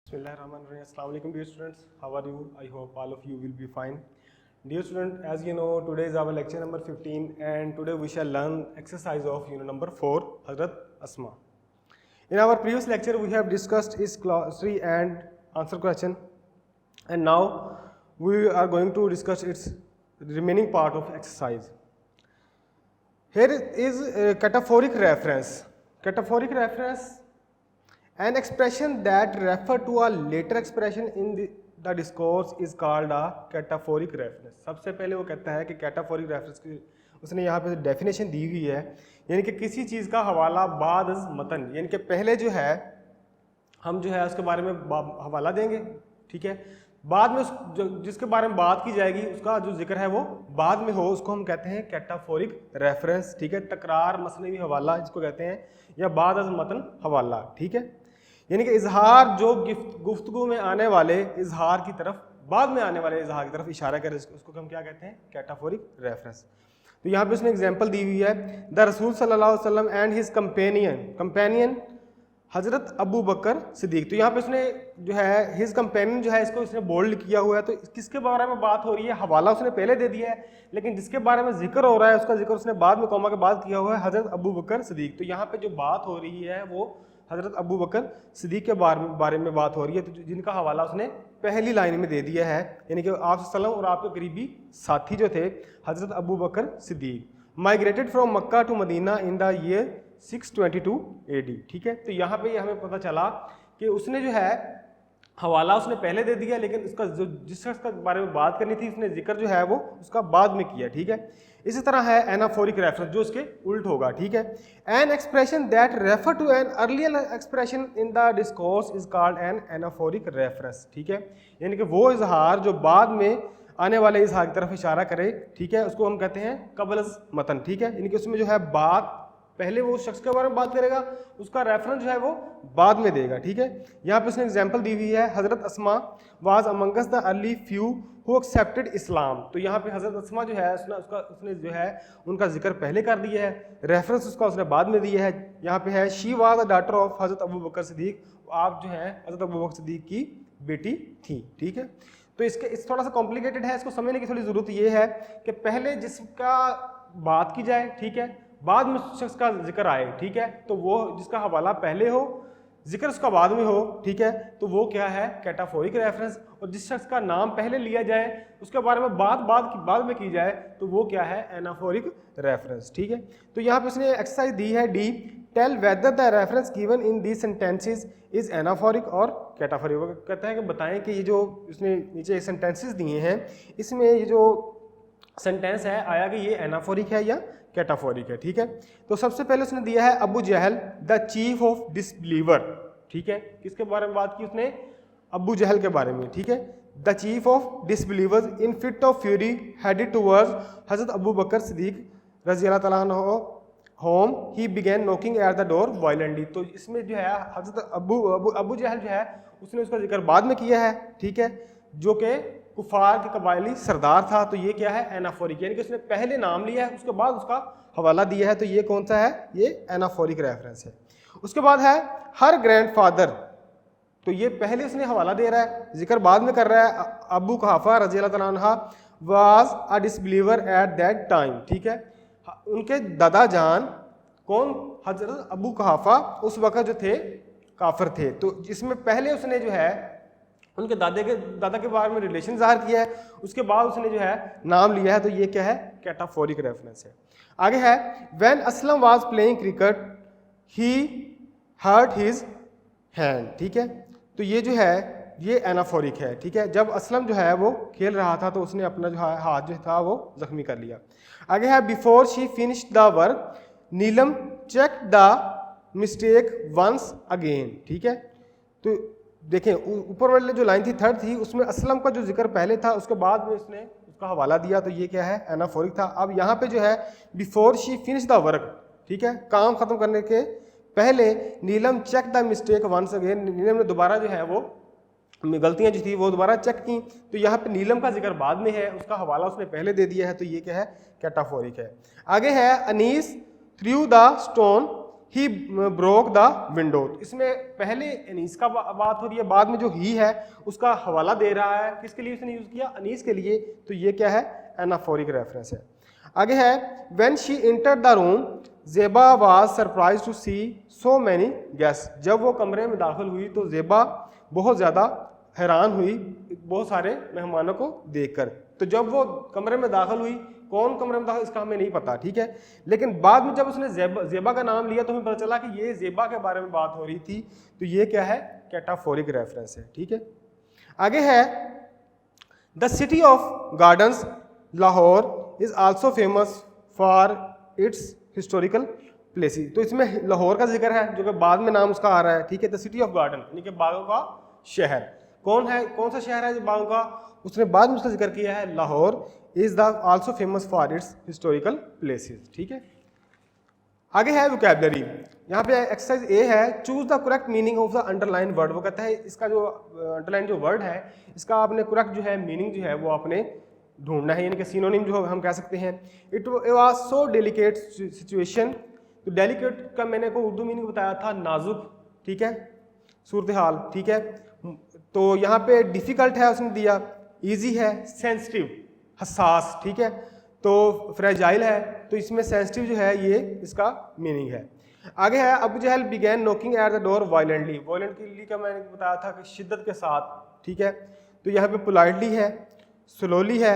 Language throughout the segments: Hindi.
Bismillahirrahmanirrahim. Assalamu alaikum dear students. How are you? I hope all of you will be fine. Dear student, as you know, today is our lecture number 15 and today we shall learn exercise of unit number 4, Hazrat Asma. In our previous lecture we have discussed its glossary and answer question, and now we are going to discuss its remaining part of exercise. Here is a cataphoric reference. Cataphoric reference, an expression that refer to a later expression in the discourse is called a cataphoric reference. सबसे पहले वो कहता है कि cataphoric reference की उसने यहाँ पे डेफिनेशन दी हुई है, यानी कि किसी चीज़ का हवाला बाद मतन, यानी कि पहले जो है हम जो है उसके बारे में हवाला देंगे, ठीक है, बाद में जिसके बारे में बात की जाएगी उसका जो जिक्र है वो बाद में हो, उसको हम कहते हैं कैटाफोरिक रेफरेंस, ठीक है, तकरार मसनवी हवाला जिसको कहते हैं, या बाद अज मतन हवाला, ठीक है, यानी कि इजहार जो गुफ्तगू में आने वाले इजहार की तरफ, बाद में आने वाले इजहार की तरफ इशारा करे, उसको हम क्या कहते हैं, कैटाफोरिक रेफरेंस। तो यहाँ पे उसने एग्जांपल दी हुई है, द रसूल सल्लल्लाहु अलैहि वसल्लम and his companion Hazrat Abu Bakr Siddique. तो यहाँ पे उसने जो है हिज कंपेनियन जो है इसको इसने बोल्ड किया हुआ है, तो किसके बारे में बात हो रही है, हवाला उसने पहले दे दिया है, लेकिन जिसके बारे में जिक्र हो रहा है उसका जिक्र उसने बाद में कौमा के बाद किया हुआ है, हजरत अबू बकर सिद्दीक। तो यहाँ पे जो बात हो रही है वो हजरत अबू बकर सिद्दीक के बारे में बात हो रही है, तो जिनका हवाला उसने पहली लाइन में दे दिया है, यानी कि आप सल्लम और आपके करीबी साथी जो थे हजरत Abu Bakr Siddiq, migrated from Mecca to Medina in the year 622 AD, ठीक है। तो यहाँ पे हमें पता चला कि उसने जो है हवाला उसने पहले दे दिया, लेकिन उसका जो जिस शख्स के बारे में बात करनी थी उसने जिक्र जो है वो उसका बाद में किया, ठीक है। इसी तरह है एनाफोरिक रेफरेंस जो उसके उल्ट होगा, ठीक है। An expression that refer to an earlier expression in the discourse is called an anaphoric reference, ठीक है, यानी कि वो इजहार जो बाद में आने वाले इजहार की तरफ इशारा करे, ठीक है, उसको हम कहते हैं कबल मतन, ठीक है, यानी कि उसमें जो है बात पहले वो शख्स के बारे में बात करेगा, उसका रेफरेंस जो है वो बाद में देगा, ठीक है। यहाँ पे उसने एग्जांपल दी हुई है, हजरत Asma was amongst the early few who accepted Islam. तो यहाँ पे हजरत अस्मा जो है उसने जो है उनका जिक्र पहले कर दिया है, रेफरेंस उसका उसने बाद में दिया है। यहाँ पे है she was the daughter of Hazrat Abu Bakr Siddique, आप जो है हजरत अबू बकर सिद्दीक की बेटी थी, ठीक है। तो इस थोड़ा सा कॉम्प्लिकेटेड है, इसको समझने की थोड़ी ज़रूरत ये है कि पहले जिसका बात की जाए, ठीक है, बाद में शख्स का जिक्र आए, ठीक है, तो वो जिसका हवाला पहले हो जिक्र उसका बाद में हो, ठीक है, तो वो क्या है कैटाफोरिक रेफरेंस। और जिस शख्स का नाम पहले लिया जाए उसके बारे में बाद में की जाए तो वो क्या है एनाफोरिक रेफरेंस, ठीक है। तो यहाँ पे उसने एक्सरसाइज दी है D, tell whether the reference given in these sentences is anaphoric और कैटाफोरिक। वो कहता है कि बताएं कि ये जो उसने नीचे सेंटेंसेस दिए हैं इसमें ये जो सेंटेंस है आया कि ये एनाफोरिक है या कैटाफोरिक है, ठीक है। तो सबसे पहले उसने दिया है Abu Jahl the chief of disbeliever, ठीक है, किसके बारे में बात की उसने, अबू जहल के बारे में, ठीक है। The chief of disbelievers in fit of fury headed towards Hazrat Abu Bakr Siddique रज़ी अल्लाह तआला अन्हु home he began knocking at the door violently. तो इसमें जो है हजरत अबू जहल जो है उसने उसका जिक्र बाद में किया है, ठीक है, जो कि कुफार के कबायली सरदार था। तो ये क्या है एनाफोरिक, यानी कि उसने पहले नाम लिया है उसके बाद उसका हवाला दिया है, तो ये कौन सा है, ये एनाफोरिक रेफरेंस है। उसके बाद है हर ग्रैंडफादर, तो ये पहले उसने हवाला दे रहा है, जिक्र बाद में कर रहा है, अबू कुहाफा रज़ी अल्लाह तआला अन्हा was a disbeliever at that time, ठीक है, उनके दादा जान कौन, हजरत अबू कुहाफा उस वक्त जो थे काफिर थे। तो इसमें पहले उसने जो है उनके दादा के बारे में रिलेशन ज़ाहिर किया है, उसके बाद उसने जो है नाम लिया है, तो ये क्या है कैटाफोरिक रेफरेंस है। आगे है when Aslam was playing cricket he hurt his hand, ठीक है, तो ये जो है ये एनाफोरिक है, ठीक है, जब असलम जो है वो खेल रहा था तो उसने अपना जो हाथ जो था वो जख्मी कर लिया। आगे है before she finished the work Neelam check the mistake once again, ठीक है। तो देखें ऊपर वाले जो लाइन थी थर्ड थी उसमें असलम का जो जिक्र पहले था उसके बाद में उसने उसका हवाला दिया, तो ये क्या है एनाफोरिक था। अब यहाँ पे जो है before she finish the work, ठीक है, काम खत्म करने के पहले Neelam check the mistake once again, Neelam ने दोबारा जो है वो गलतियां जो थी वो दोबारा चेक की, तो यहाँ पे नीलम का जिक्र बाद में है, उसका हवाला उसने पहले दे दिया है, तो ये क्या है कैटाफोरिक है। आगे है Anees threw the stone he broke the window. इसमें पहले अनीस का बात हो रही है, बाद में जो ही है उसका हवाला दे रहा है, किसके लिए उसने यूज किया, अनीस के लिए, तो ये क्या है, एनाफोरिक रेफरेंस है। आगे है when she entered the room Zeba was surprise to see so many guest. जब वो कमरे में दाखिल हुई तो ज़ेबा बहुत ज़्यादा हैरान हुई बहुत सारे मेहमानों को देखकर। तो जब वो कमरे में दाखिल हुई, कौन कमरे में दाखिल इसका हमें नहीं पता, ठीक है, लेकिन बाद में जब उसने ज़ेबा का नाम लिया तो हमें पता चला कि ये ज़ेबा के बारे में बात हो रही थी, तो ये क्या है, कैटाफोरिक रेफरेंस है, ठीक है। आगे है the city of gardens Lahore is also famous for its historical places. तो इसमें लाहौर का जिक्र है जो कि बाद में नाम उसका आ रहा है, ठीक है। द सिटी ऑफ गार्डन यानी कि बागों का शहर, कौन है, कौन सा शहर है जो बागों का, उसने बाद में उसका जिक्र किया है, Lahore is the also famous for its historical places, ठीक है। आगे है वोकैबुलरी, यहाँ पे एक्सरसाइज ए है, choose the correct meaning of the underline word. वो कहता है इसका जो अंडरलाइन जो वर्ड है इसका आपने करेक्ट जो है मीनिंग जो है वो आपने ढूंढना है, यानी कि सिनोनिम जो हम कह सकते हैं। It was so delicate situation, तो डेलिकेट का मैंने को उर्दू मीनिंग बताया था नाजुक, ठीक है, सूरत हाल, ठीक है। तो यहाँ पे डिफ़िकल्ट है उसने दिया, इजी है, सेंसिटिव हसास, ठीक है, तो फ्रेजाइल है, तो इसमें सेंसिटिव जो है ये इसका मीनिंग है। आगे है Abu Jahl began knocking at the door violently. Violently का मैंने बताया था कि शिद्दत के साथ, ठीक है, तो यहाँ पे पोलाइटली है, स्लोली है,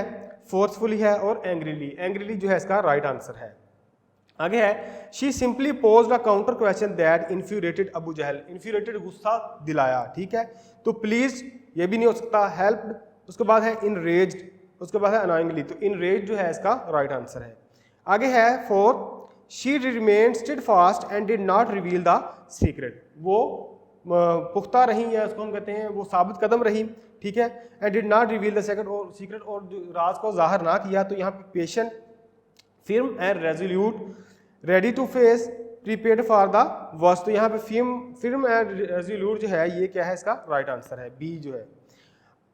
फोर्सफुली है और एंग्रीली। एंग्रीली जो है इसका राइट आंसर है। आगे है she simply posed a counter question that infuriated Abu Jahl. Infuriated गुस्सा दिलाया, ठीक है, तो प्लीज ये भी नहीं हो सकता, हेल्प, उसके बाद है इनरेज्ड, उसके बाद है अनोइंगली, तो इनरेज्ड जो है इसका राइट आंसर है। आगे है four she remained steadfast and did not reveal the secret. वो पुख्ता रही है, उसको हम कहते हैं वो साबित कदम रही, ठीक है, and did not reveal the secret, और जो राज को जाहिर ना किया। तो यहाँ पे patient, firm and resolute, ready to face, prepared for the worst. तो यहाँ पे फिर्म एंड रेजोल्यूट जो है ये क्या है, इसका राइट आंसर है, बी जो है।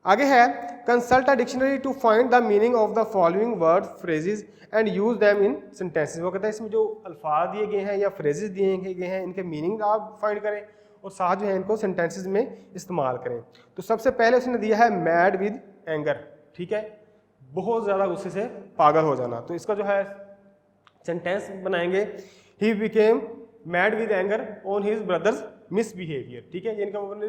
आगे है consult a dictionary to find the meaning of the following word phrases and use them in sentences. वो कहता है इसमें जो अल्फाज दिए गए हैं या फ्रेजेस दिए गए हैं इनके मीनिंग आप फाइंड करें और साथ जो है इनको सेंटेंसेस में इस्तेमाल करें। तो सबसे पहले उसने दिया है मैड विद एंगर, ठीक है, बहुत ज़्यादा गुस्से से पागल हो जाना। तो इसका जो है सेंटेंस बनाएंगे, he became mad with anger on his brothers misbehaviour, ठीक है, इनका अपने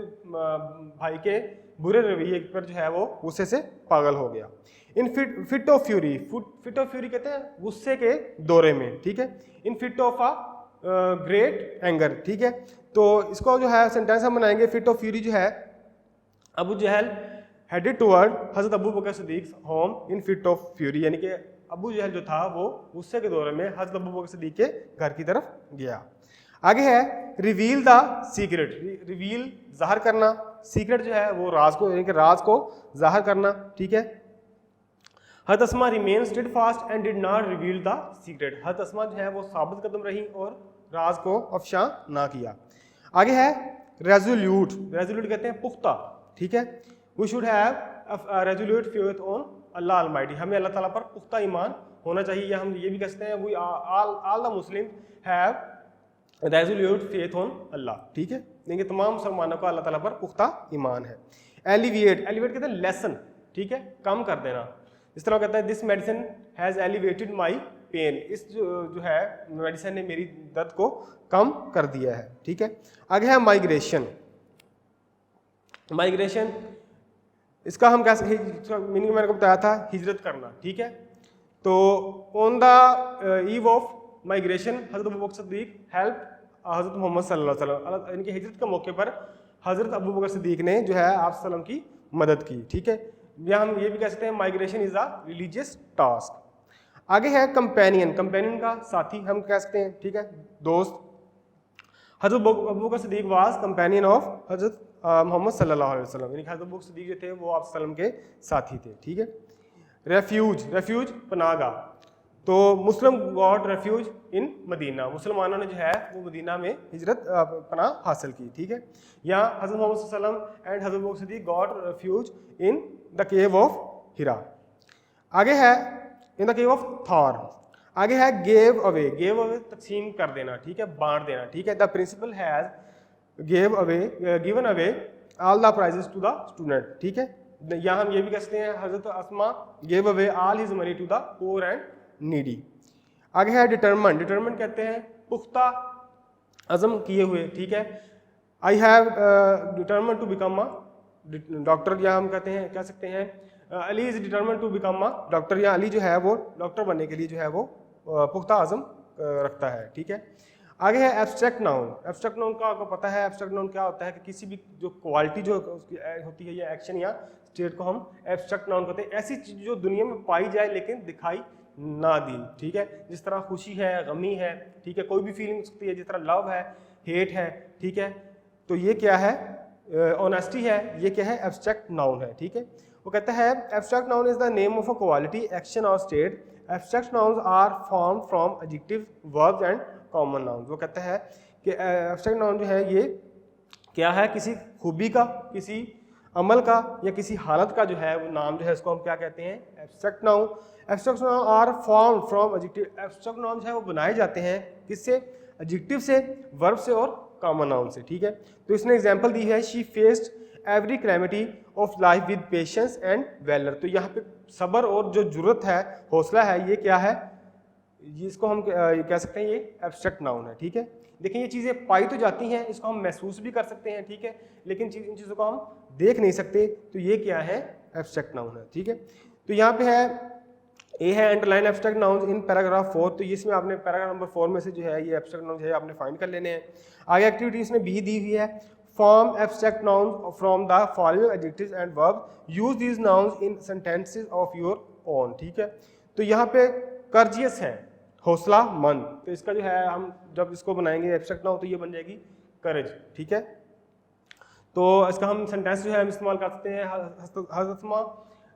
भाई के बुरे रवैये पर जो है वो गुस्से से पागल हो गया। In fit of fury, fit of fury कहते हैं गुस्से के दौरे में, ठीक है, in fit of a great anger, ठीक है। तो इसको जो है सेंटेंस हम बनाएंगे, फिट ऑफ फ्यूरी जो है अबू जहल हेडेड टुवर्ड हजरत Abu Bakr Siddiq home in fit of fury, यानी कि अबू जहल जो था वो गुस्से के दौरे में हजरत अबू बकर सिद्दीक के घर की तरफ गया। आगे है रिवील द सीक्रेट, रिवील जाहिर करना, सीक्रेट जो है वो राज को, यानी कि राज को जाहिर करना, ठीक है। हज़रत Asma remain steadfast and did not reveal the secret. हज़रत अस्मा जो है वो साबित कदम रही और राज को अफशा ना किया। आगे है रेजोल्यूट, रेजोल्यूट कहते हैं पुख्ता, ठीक है, we should have resolute faith on Allah almighty. हमें अल्लाह ताला पर पुख्ता ईमान होना चाहिए, या हम ये भी कह सकते हैं we all the Muslim have resolute faith on Allah, ठीक है, यानी कि तमाम मुसलमानों का अल्लाह ताला पर पुख्ता ईमान है। एलिविएट, एलिविएट कहते हैं लेसन, ठीक है, कम कर देना। इस तरह कहता है this medicine has elevated my pain, इस जो है मेडिसिन ने मेरी दर्द को कम कर दिया है, ठीक है। आगे है माइग्रेशन, माइग्रेशन इसका हम कैसे मीनिंग मैंने को बताया था, हिजरत करना, ठीक है। तो on the eve of migration Hazrat Abu Bakr Siddique help हजरत मोहम्मद सल्लल्लाहु अलैहि वसल्लम, यानी कि हिजरत के मौके पर हजरत अबू बकर सिद्दीक ने जो है आप सल्लम की मदद की, ठीक है। या हम ये भी कह सकते हैं migration is a religious task. आगे है कंपेनियन, कंपेनियन का साथी हम कह सकते हैं, ठीक है, दोस्त। हजरत Abu Bakr Siddique was companion of हजरत मोहम्मद सल्लल्लाहु अलैहि वसल्लम, यानी कि हजरत अबू बकर सिद्दीक जो थे वो आप सल्लम के साथी थे, ठीक है। रेफ्यूज, रेफ्यूज पनाहगाह, तो मुस्लिम गॉट रेफ्यूज इन मदीना, मुसलमानों ने जो है वो मदीना में हिजरत पनाह हासिल की, ठीक है। या हजरत मोहम्मद सल्लल्लाहु अलैहि वसल्लम एंड हजरत Abu Bakr Siddiq got refuge in the cave of Hira. आगे है in the cave of Thawr. आगे है गेव अवे तकसीम कर देना, ठीक है, बांट देना, ठीक है। The principal has given away all the prizes to the student, ठीक है। यहाँ हम ये भी कह सकते हैं हजरत Asma gave away all his money to the poor and needy. आगे है डिटरमिन कहते हैं पुख्ता अज़म किए हुए, ठीक है। I have determine to become a doctor, या हम कह सकते हैं Ali is determine to become a doctor, या अली जो है वो डॉक्टर बनने के लिए जो है वो पुख्ता अज़म रखता है, ठीक है। आगे है एब्स्ट्रैक्ट नाउन का आपको पता है एब्स्ट्रैक्ट नाउन क्या होता है कि किसी भी जो क्वालिटी जो उसकी होती है या एक्शन या स्टेट को हम एब्स्ट्रैक्ट नाउन कहते हैं। ऐसी चीज जो दुनिया में पाई जाए लेकिन दिखाई ना दी, ठीक है। जिस तरह खुशी है, गमी है, ठीक है, कोई भी फीलिंग हो सकती है, जिस तरह लव है, हेट है, ठीक है। तो ये क्या है, ऑनेस्टी है, ये क्या है, एब्स्ट्रैक्ट नाउन है, ठीक है। वो कहता है abstract noun is the name of a quality, action और state. Abstract nouns are form from adjective, verbs and common noun. वो कहता है कि एब्स्ट्रैक्ट नाउन जो है ये क्या है, किसी खूबी का, किसी अमल का या किसी हालत का जो है वो नाम जो है इसको हम क्या कहते हैं, abstract noun. Abstract noun are form from adjective, abstract noun जो है वो बनाए जाते हैं किससे, एडजेक्टिव से, वर्ब से और कॉमन नाउन से, ठीक है। तो इसने एग्जांपल दी है she faced every calamity of life with patience and valour. तो यहाँ पे सब्र और जो जुर्रत है, हौसला है, ये क्या है, इसको हम कह सकते हैं ये एब्स्ट्रैक्ट नाउन है, ठीक है। देखिए ये चीज़ें पाई तो जाती हैं, इसको हम महसूस भी कर सकते हैं, ठीक है, लेकिन इन चीज़ों को हम देख नहीं सकते, तो ये क्या है, एब्स्ट्रैक्ट नाउन है, ठीक है। तो यहाँ पे है ए है underline abstract noun in paragraph 4। तो इसमें आपने पैराग्राफ नंबर 4 में से जो है ये एब्स्ट्रैक्ट नाउन है आपने फाइंड कर लेने हैं। आगे एक्टिविटी इसमें बी दी हुई है, form abstract noun from the following adjectives and verb, use these nouns in sentences of your own, ठीक है। तो यहाँ पे कर्जियस है, हौसला मंद, तो इसका जो है हम जब इसको बनाएंगे एब्स्ट्रैक्ट नाउन तो ये बन जाएगी करेज, ठीक है। तो इसका हम सेंटेंस जो है हम इस्तेमाल कर सकते हैं, हज़रत Usma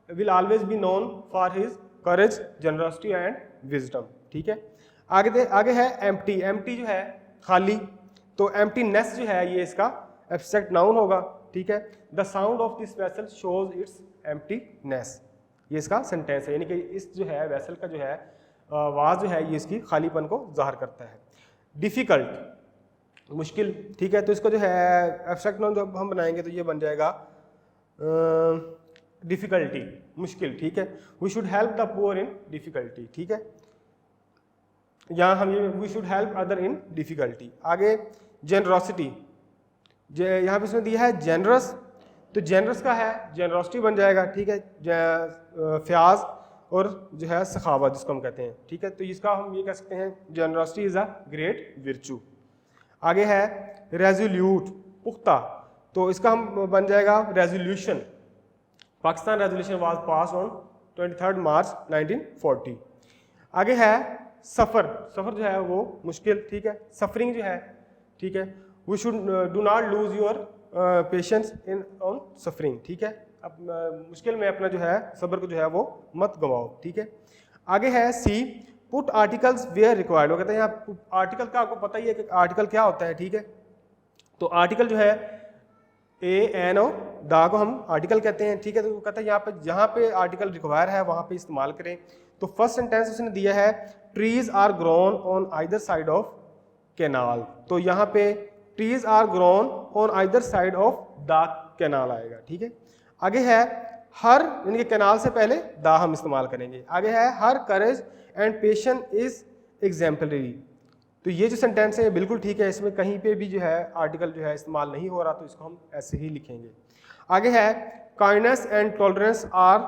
will always be known for his courage, generosity and wisdom, ठीक है। आगे है एम्प्टी जो है खाली, तो एम्प्टीनेस जो है ये इसका एब्स्ट्रैक्ट नाउन होगा, ठीक है। The sound of this vessel shows it's emptiness, ये इसका सेंटेंस है, यानी कि इस जो है वेसल का जो है आवाज़ जो है ये इसकी खालीपन को ज़ाहिर करता है। डिफ़िकल्ट मुश्किल, ठीक है। तो इसको जो है एब्स्ट्रैक्ट नाउन जब हम बनाएंगे तो ये बन जाएगा डिफ़िकल्टी, मुश्किल, ठीक है। We should help the poor in difficulty, ठीक है। यहाँ हम ये we should help other in difficulty. आगे जेनरॉसिटी, यहाँ पे इसमें दिया है जेनरस, तो जेनरस का है जेनरॉसिटी बन जाएगा, ठीक है। फ्याज और जो है सखावत जिसको हम कहते हैं, ठीक है। तो इसका हम ये कह सकते हैं जेनरॉसिटी इज़ अ ग्रेट विर्चू। आगे है रेजोल्यूट, पुख्ता, तो इसका हम बन जाएगा resolution. Pakistan resolution was pass on 23 मार्च 1940। आगे है सफ़र जो है वो मुश्किल, ठीक है। सफरिंग जो है, ठीक है। We should do not lose your patience in on suffering, ठीक है। अब मुश्किल में अपना जो है सब्र को जो है वो मत गवाओ, ठीक है। आगे है सी, पुट आर्टिकल्स वेयर रिक्वायर्ड। वो कहते हैं यहाँ आर्टिकल का आपको पता ही है कि आर्टिकल क्या होता है, ठीक है। तो आर्टिकल जो है ए एन ओ दा को हम आर्टिकल कहते हैं, ठीक है। तो वो कहता है यहाँ पे जहाँ पे आर्टिकल रिक्वायर है वहाँ पे इस्तेमाल करें। तो फर्स्ट सेंटेंस उसने दिया है trees are grown on either side of canal, तो यहाँ पे trees are grown on either side of the canal आएगा, ठीक है। आगे है हर, यानी कि कैनाल से पहले दा हम इस्तेमाल करेंगे। आगे है her courage and patience is exemplary, तो ये जो सेंटेंस है ये बिल्कुल ठीक है, इसमें कहीं पे भी जो है आर्टिकल जो है इस्तेमाल नहीं हो रहा, तो इसको हम ऐसे ही लिखेंगे। आगे है kindness and tolerance are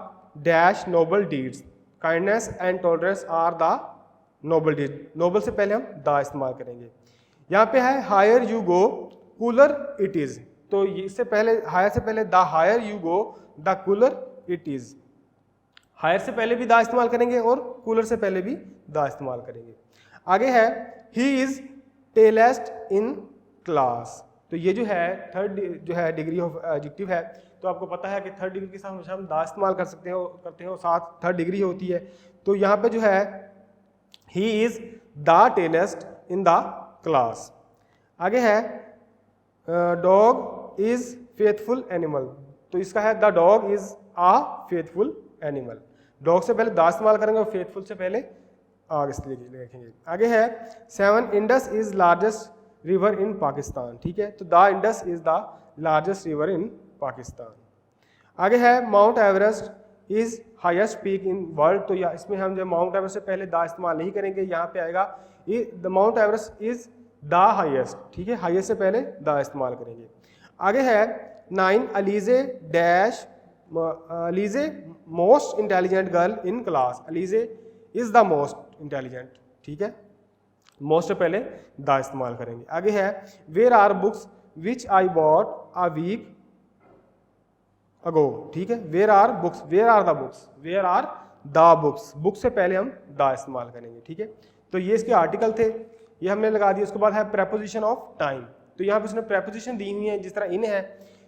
dash noble deeds, kindness and tolerance are the noble deed, noble से पहले हम दा इस्तेमाल करेंगे। यहाँ पे है higher you go cooler it is, तो इससे पहले हायर से पहले the higher you go the cooler it is, higher से पहले भी दा इस्तेमाल करेंगे और कूलर से पहले भी दा इस्तेमाल करेंगे। आगे है ही इज़ टेलेस्ट इन क्लास, तो ये जो है थर्ड जो है डिग्री ऑफ एडजेक्टिव है, तो आपको पता है कि थर्ड डिग्री के साथ हमेशा हम दा इस्तेमाल कर सकते हैं करते हैं और साथ थर्ड डिग्री होती है। तो यहाँ पे जो है he is the tallest in the class. आगे है डॉग इज़ फेथफुल एनिमल, तो इसका है the dog is a faithful animal, dog से पहले दा इस्तेमाल करेंगे और फेथफुल से पहले आगे लिखेंगे। आगे है 7 Indus is largest river in Pakistan, ठीक है, तो the Indus is the largest river in Pakistan. आगे है mount Everest is highest peak in world, तो या इसमें हम जो माउंट एवरेस्ट से पहले द इस्तेमाल नहीं करेंगे, यहाँ पे आएगा the mount Everest is the highest, ठीक है, हाईएस्ट से पहले द इस्तेमाल करेंगे। आगे है 9 Alizeh dash Alizeh most intelligent girl in class, Alizeh is the most intelligent, ठीक है, मोस्ट से पहले द इस्तेमाल करेंगे। आगे है where are books which I bought a week ago, ठीक है, where are books, where are the books, where are the books, book से पहले हम द इस्तेमाल करेंगे, ठीक है। तो ये इसके आर्टिकल थे, ये हमने लगा दिया। उसके बाद है प्रेपोजिशन ऑफ टाइम, तो यहाँ पे उसने प्रेपोजिशन दी हुई है, जिस तरह इन है,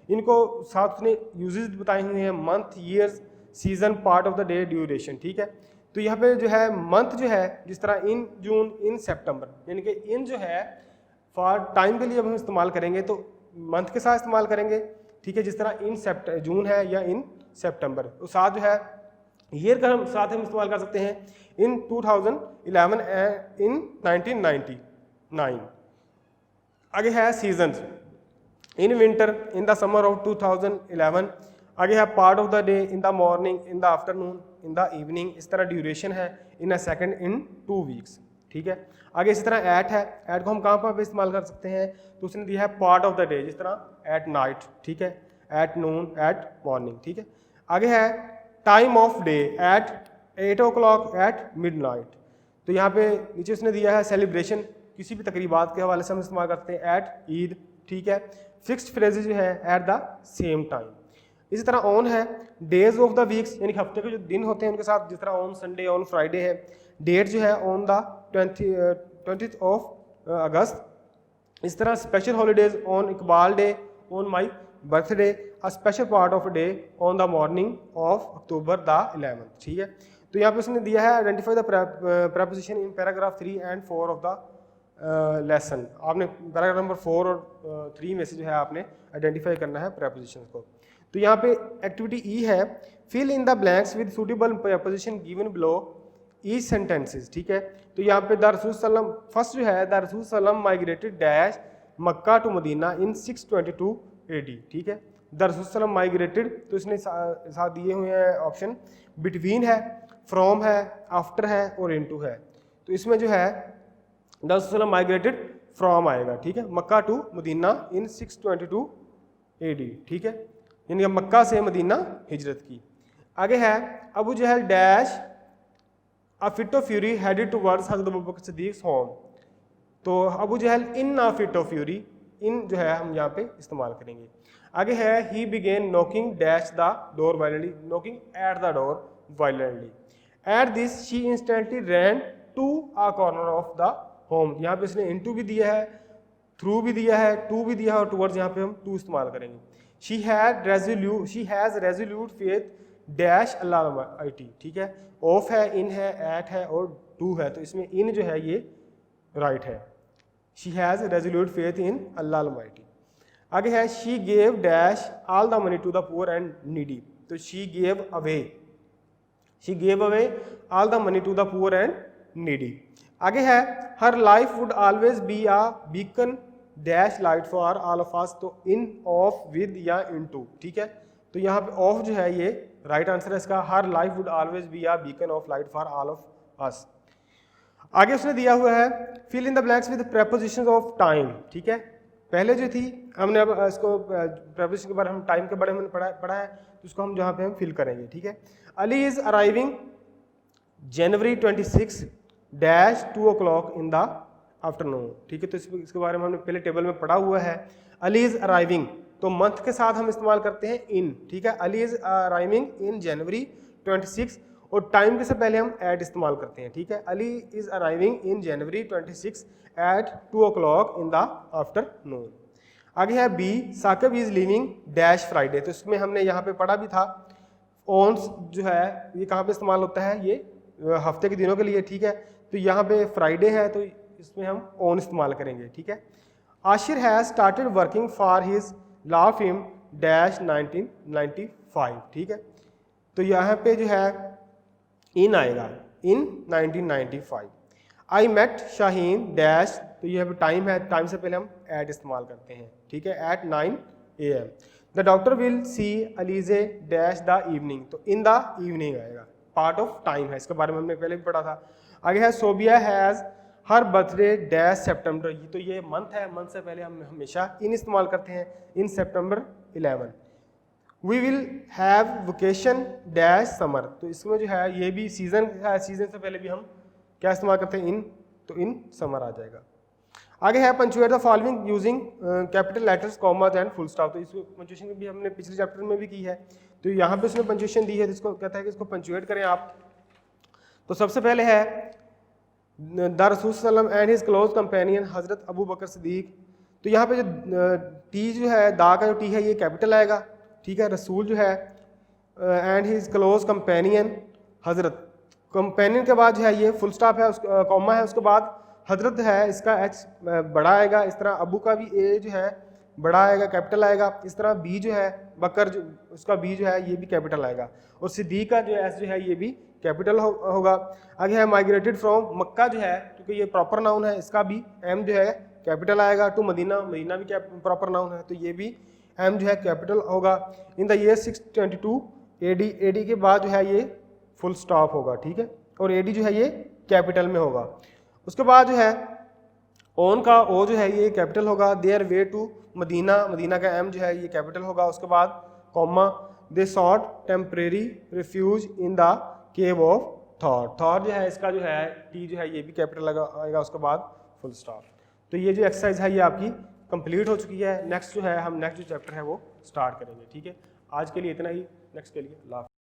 इनको साथ उसने यूजेस बताए हुए हैं, month, years, season, part of the day, duration, ठीक है। तो यहाँ पे जो है मंथ जो है, जिस तरह इन जून, इन सितंबर, यानी कि इन जो है फॉर टाइम के लिए जब हम इस्तेमाल करेंगे तो मंथ के साथ इस्तेमाल करेंगे, ठीक है, जिस तरह इन जून है या इन सितंबर। तो साथ जो है ईयर का हम साथ हम इस्तेमाल कर सकते हैं इन 2011 एंड इन 1999। आगे है season, in winter, in the summer of 2011। आगे है part of the day, in the morning, in the afternoon, in the evening. इस तरह ड्यूरेशन है इन अ सेकेंड, इन 2 वीक्स, ठीक है। आगे इसी तरह एट है, एट को हम कहाँ पर इस्तेमाल कर सकते हैं, तो उसने दिया है पार्ट ऑफ द डे, जिस तरह एट नाइट, ठीक है, एट नून, एट मॉर्निंग, ठीक है। आगे है time of day, at 8 o'clock, at midnight. तो यहाँ पे नीचे उसने दिया है सेलिब्रेशन, किसी भी तकरीबात के हवाले से हम इस्तेमाल करते हैं, एट ईद, ठीक है। फिक्स्ड फ्रेजेज जो है एट द सेम टाइम। इसी तरह ऑन है डेज ऑफ द वीक्स, यानी हफ्ते के जो दिन होते हैं उनके साथ, जिस तरह ऑन संडे, ऑन फ्राइडे है। डेट जो है ऑन द 20th ऑफ अगस्त। इस तरह special holidays on Iqbal day, on my birthday, a special part of day on the morning of October the 11th, ठीक है। तो यहाँ पे उसने दिया है identify the preposition in paragraph 3 and 4 of the lesson. आपने पैराग्राफ नंबर 4 और 3 में से जो है आपने आइडेंटिफाई करना है प्रेपोजिशन को। तो यहाँ पे एक्टिविटी ई है, fill in the blanks with suitable preposition given below each sentences, ठीक है। तो यहाँ पे द रसूल सल्लम, फर्स्ट जो है द रसूल सल्लम migrated dash Mecca to Medina in 622 AD, ठीक है। द रसूल सल्लम माइग्रेटेड, तो इसने साथ दिए हुए हैं ऑप्शन, बिटवीन है, फ्रॉम है, आफ्टर है और इनटू है। तो इसमें जो है द रसूल सल्लम माइग्रेटेड फ्रॉम आएगा, ठीक है, मक्का टू मदीना इन 622 AD, ठीक है, यानी मक्का से मदीना हिजरत की। आगे है Abu Jahl dash a fit of fury headed towards हज़रत अबू बकर सिद्दीक़ होम। तो Abu Jahl in a fit of fury, in जो है हम यहाँ पे इस्तेमाल करेंगे। आगे है he began knocking dash the door violently, knocking at the door violently. At this she instantly ran to a corner of the home. यहाँ पे इसने इनटू भी दिया है, थ्रू भी दिया है, टू भी दिया है और टुवर्ड्स यहाँ पे हम टू इस्तेमाल करेंगे। She has resolute faith dash Allah Almighty, ठीक है, ऑफ है, इन है, एट है और टू है, तो इसमें इन जो है ये राइट है। She has resolute faith in Allah Almighty. आगे है she gave dash all the money to the poor and needy. तो she gave away all the money to the poor and needy. आगे है her life would always be a beacon dash light for all of us. तो इन, ऑफ, विद या इनटू, ठीक है। तो यहाँ पे ऑफ जो है ये राइट आंसर है इसका, her life would always be a beacon of light for all of us. आगे उसने दिया हुआ है fill in the blanks with prepositions of time, ठीक है। पहले जो थी हमने अब इसको प्रेपोजिशन के बारे में टाइम के बारे में पढ़ा है, तो उसको हम जहाँ पे हम फिल करेंगे, ठीक है। Ali is arriving January 26 dash 2 o'clock in the afternoon, ठीक है। तो इसके बारे में हमने पहले टेबल में पढ़ा हुआ है। अली इज अराइविंग, तो मंथ के साथ हम इस्तेमाल करते हैं इन, ठीक है। Ali is arriving in January 26 और टाइम के से पहले हम एट इस्तेमाल करते हैं, ठीक है। Ali is arriving in January 26 at 2 o'clock in the afternoon. आगे है B Sakib is living dash Friday. तो इसमें हमने यहाँ पे पढ़ा भी था, ऑन्स जो है ये कहाँ पे इस्तेमाल होता है, ये हफ्ते के दिनों के लिए, ठीक है। तो यहाँ पे फ्राइडे है तो इसमें हम ऑन इस्तेमाल करेंगे, ठीक है। Ashir has started working for his law film dash 1995, ठीक है। तो यहाँ पे जो है इन आएगा इन 1995। आई मेट शाहीन डैश, तो ये टाइम है, टाइम से पहले हम एट इस्तेमाल करते हैं, ठीक है, at 9 AM। The doctor will see अलीजे डैश द इवनिंग, तो इन द इवनिंग आएगा, पार्ट ऑफ टाइम है, इसके बारे में हमने पहले भी पढ़ा था। आगे है Sobia has her birthday dash September, तो ये मंथ है, मंथ से पहले हम हमेशा इन इस्तेमाल करते हैं, in September 11। We will have vacation dash summer, तो इसमें जो है ये भी सीजन है, सीजन से पहले भी हम क्या इस्तेमाल करते हैं, इन, तो इन समर आ जाएगा। आगे है punctuate the following using capital letters commas and full stop, तो इसको पंचुएशन भी हमने पिछले चैप्टर में भी की है, तो यहाँ पे उसने पंचुएशन दी है, तो इसको कहता है कि इसको पंचुएट करें आप। तो सबसे पहले है द रसूल सल्लम and his close companion Hazrat Abu Bakr Siddique, तो यहाँ पे जो टी जो है, दा का जो टी है ये कैपिटल आएगा, ठीक है। रसूल जो है and his close companion Hazrat, companion के बाद जो है ये फुल स्टॉप है, कॉमा है, उसके बाद हजरत है, इसका एच बड़ा आएगा, इस तरह अबू का भी ए जो है बड़ा आएगा, कैपिटल आएगा, इस तरह बी जो है बकर जो उसका बी जो है ये भी कैपिटल आएगा, और सिद्दीक का जो एस जो है ये भी कैपिटल होगा। आगे है माइग्रेटेड फ्रॉम, मक्का जो है क्योंकि ये प्रॉपर नाउन है, इसका भी एम जो है कैपिटल आएगा, टू मदीना, मदीना भी प्रॉपर नाउन है, तो ये भी एम जो है कैपिटल होगा। इन द ईयर 622 AD, AD के बाद जो है ये फुल स्टॉप होगा, ठीक है, और AD जो है ये कैपिटल में होगा। उसके बाद जो है ओन का ओ जो है ये कैपिटल होगा, their way to Medina, Medina का एम जो है ये कैपिटल होगा, उसके बाद comma, they sought temporary refuge in the cave of Thawr, Thawr जो है इसका जो है टी जो है ये भी कैपिटल आएगा, उसके बाद फुल स्टॉप। तो ये जो एक्सरसाइज है ये आपकी कंप्लीट हो चुकी है। नेक्स्ट जो है हम नेक्स्ट जो चैप्टर है वो स्टार्ट करेंगे, ठीक है। आज के लिए इतना ही, नेक्स्ट के लिए अल्लाह।